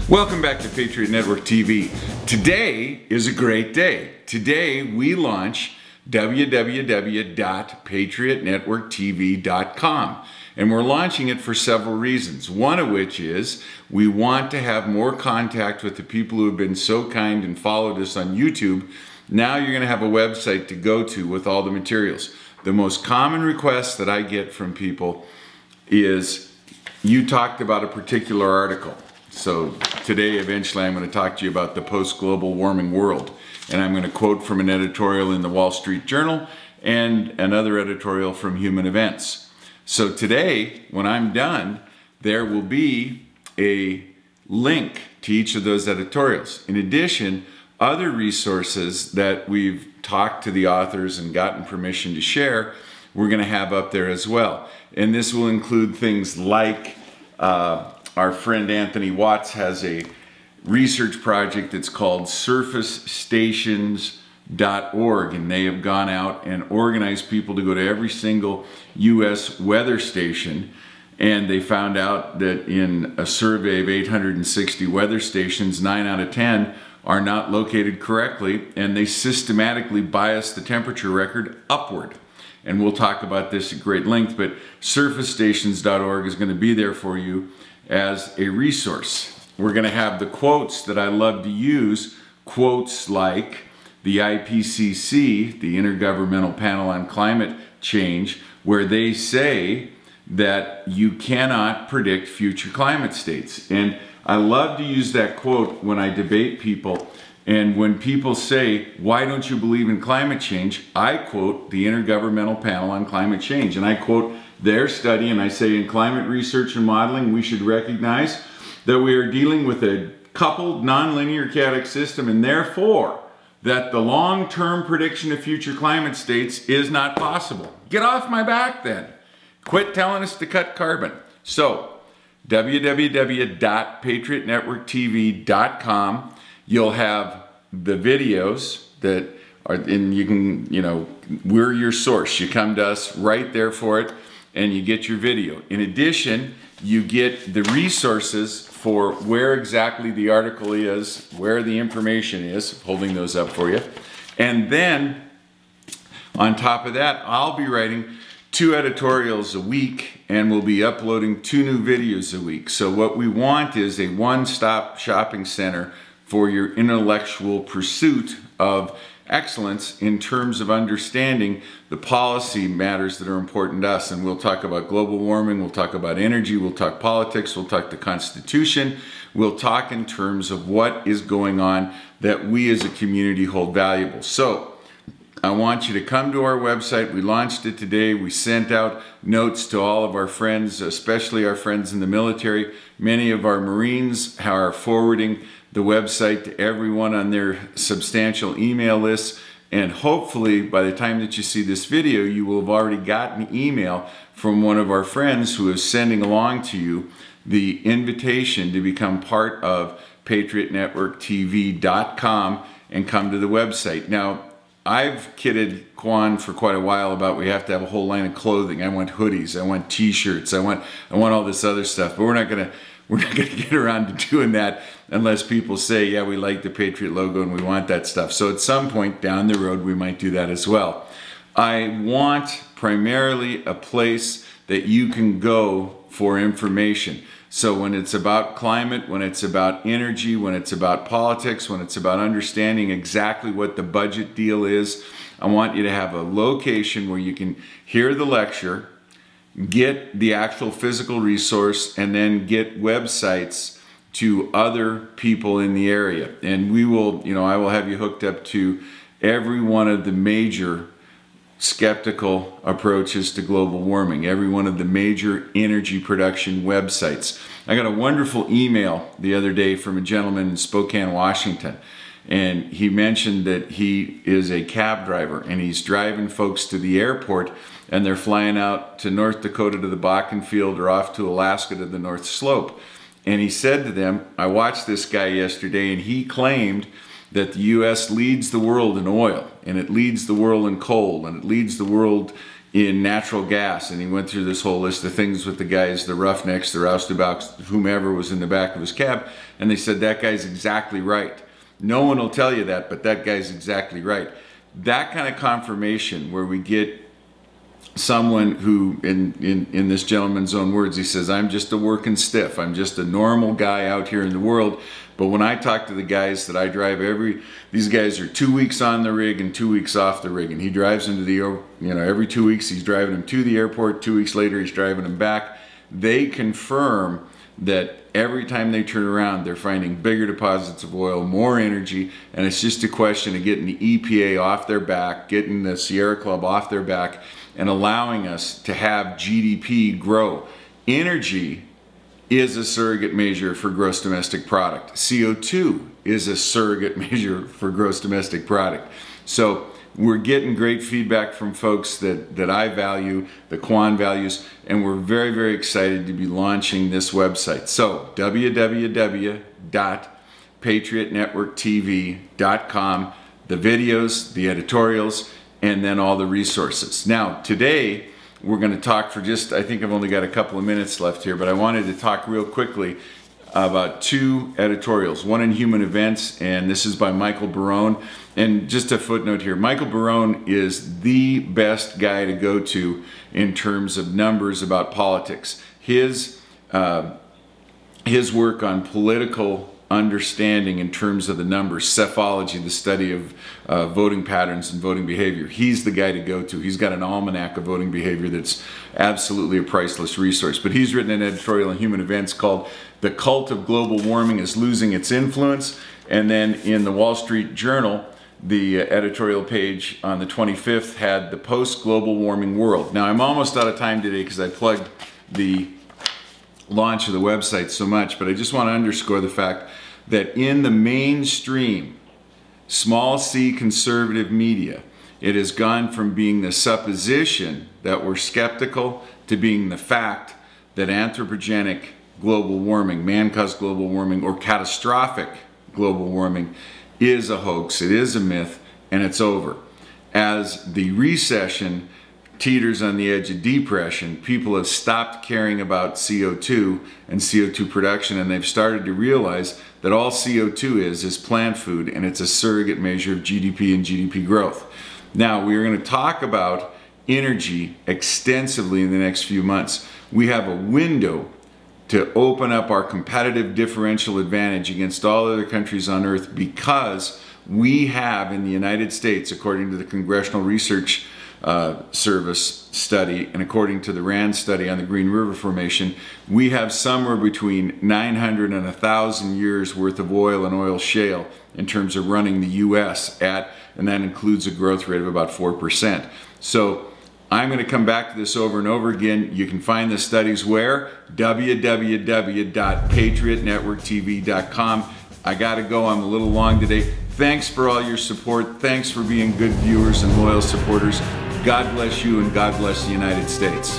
Welcome back to Patriot Network TV. Today is a great day. Today we launch www.PatriotNetworkTV.com, and we're launching it for several reasons. One of which is we want to have more contact with the people who have been so kind and followed us on YouTube. Now you're going to have a website to go to with all the materials. The most common request that I get from people is, you talked about a particular article. So today, eventually, I'm going to talk to you about the post-global warming world. And I'm going to quote from an editorial in the Wall Street Journal and another editorial from Human Events. So today, when I'm done, there will be a link to each of those editorials. In addition, other resources that we've talked to the authors and gotten permission to share, we're going to have up there as well. And this will include things like our friend Anthony Watts has a research project that's called surfacestations.org, and they have gone out and organized people to go to every single U.S. weather station, and they found out that in a survey of 860 weather stations, 9 out of 10 are not located correctly, and they systematically bias the temperature record upward. And we'll talk about this at great length, but surfacestations.org is going to be there for you as a resource. We're going to have the quotes that I love to use, quotes like the IPCC, the Intergovernmental Panel on Climate Change, where they say that you cannot predict future climate states. And I love to use that quote when I debate people. And when people say, why don't you believe in climate change? I quote the Intergovernmental Panel on Climate Change. And I quote their study, and I say, in climate research and modeling, we should recognize that we are dealing with a coupled nonlinear chaotic system, and therefore that the long-term prediction of future climate states is not possible. Get off my back then. Quit telling us to cut carbon. So, www.PatriotNetworkTV.com. You'll have the videos that are, and you can, we're your source. You come to us right there for it, and you get your video. In addition, you get the resources for where exactly the article is, where the information is, holding those up for you. And then, on top of that, I'll be writing 2 editorials a week, and we'll be uploading 2 new videos a week. So what we want is a one-stop shopping center for your intellectual pursuit of excellence in terms of understanding the policy matters that are important to us. And we'll talk about global warming, we'll talk about energy, we'll talk politics, we'll talk the Constitution, we'll talk in terms of what is going on that we as a community hold valuable. So I want you to come to our website. We launched it today. We sent out notes to all of our friends, especially our friends in the military. Many of our Marines are forwarding the website to everyone on their substantial email lists. And hopefully, by the time that you see this video, you will have already gotten an email from one of our friends who is sending along to you the invitation to become part of PatriotNetworkTV.com and come to the website. Now, I've kidded Quan for quite a while about we have to have a whole line of clothing. I want hoodies, I want t-shirts, I want all this other stuff, but we're not gonna get around to doing that unless people say, yeah, we like the Patriot logo and we want that stuff. So at some point down the road, we might do that as well. I want primarily a place that you can go for information. So when it's about climate, when it's about energy, when it's about politics, when it's about understanding exactly what the budget deal is, I want you to have a location where you can hear the lecture, get the actual physical resource, and then get websites to other people in the area. And we will, I will have you hooked up to every one of the major skeptical approaches to global warming, every one of the major energy production websites. I got a wonderful email the other day from a gentleman in Spokane, Washington, and he mentioned that he is a cab driver and he's driving folks to the airport, and they're flying out to North Dakota to the Bakken Field or off to Alaska to the North Slope. And he said to them, I watched this guy yesterday, and he claimed that the U.S. leads the world in oil, and it leads the world in coal, and it leads the world in natural gas, and he went through this whole list of things with the guys, the roughnecks, the roustabouts, whomever was in the back of his cab, and they said, that guy's exactly right. No one will tell you that, but that guy's exactly right. That kind of confirmation where we get someone who, in this gentleman's own words, he says, I'm just a working stiff. I'm just a normal guy out here in the world. But when I talk to the guys that I drive, these guys are 2 weeks on the rig and 2 weeks off the rig. And he drives them to the, every 2 weeks he's driving them to the airport. 2 weeks later he's driving them back. They confirm that every time they turn around, they're finding bigger deposits of oil, more energy, and it's just a question of getting the EPA off their back, getting the Sierra Club off their back, and allowing us to have GDP grow. Energy is a surrogate measure for gross domestic product. CO2 is a surrogate measure for gross domestic product. So we're getting great feedback from folks that I value, the Quan values, and we're very, very excited to be launching this website. So www.PatriotNetworkTV.com, the videos, the editorials, and then all the resources. Now, today, we're going to talk for just, I think I've only got a couple of minutes left here, but I wanted to talk real quickly about two editorials, one in Human Events, and this is by Michael Barone. And just a footnote here, Michael Barone is the best guy to go to in terms of numbers about politics. His work on political understanding in terms of the numbers, psephology, the study of voting patterns and voting behavior. He's the guy to go to. He's got an almanac of voting behavior that's absolutely a priceless resource. But he's written an editorial in Human Events called "The Cult of Global Warming is Losing Its Influence." And then in the Wall Street Journal, the editorial page on the 25th had the post-global warming world. Now, I'm almost out of time today because I plugged the launch of the website so much, but I just want to underscore the fact that in the mainstream, small c conservative media, it has gone from being the supposition that we're skeptical to being the fact that anthropogenic global warming, man-caused global warming, or catastrophic global warming is a hoax, it is a myth, and it's over. As the recession teeters on the edge of depression, people have stopped caring about CO2 and CO2 production, and they've started to realize that all CO2 is plant food, and it's a surrogate measure of GDP and GDP growth. Now, we are going to talk about energy extensively in the next few months. We have a window to open up our competitive differential advantage against all other countries on earth because we have in the United States, according to the Congressional Research Service study and according to the RAND study on the Green River Formation, we have somewhere between 900 and 1,000 years worth of oil and oil shale in terms of running the US at, and that includes a growth rate of about 4%. So I'm going to come back to this over and over again. You can find the studies where? www.PatriotNetworkTV.com. I gotta go, I'm a little long today. Thanks for all your support. Thanks for being good viewers and loyal supporters. God bless you and God bless the United States.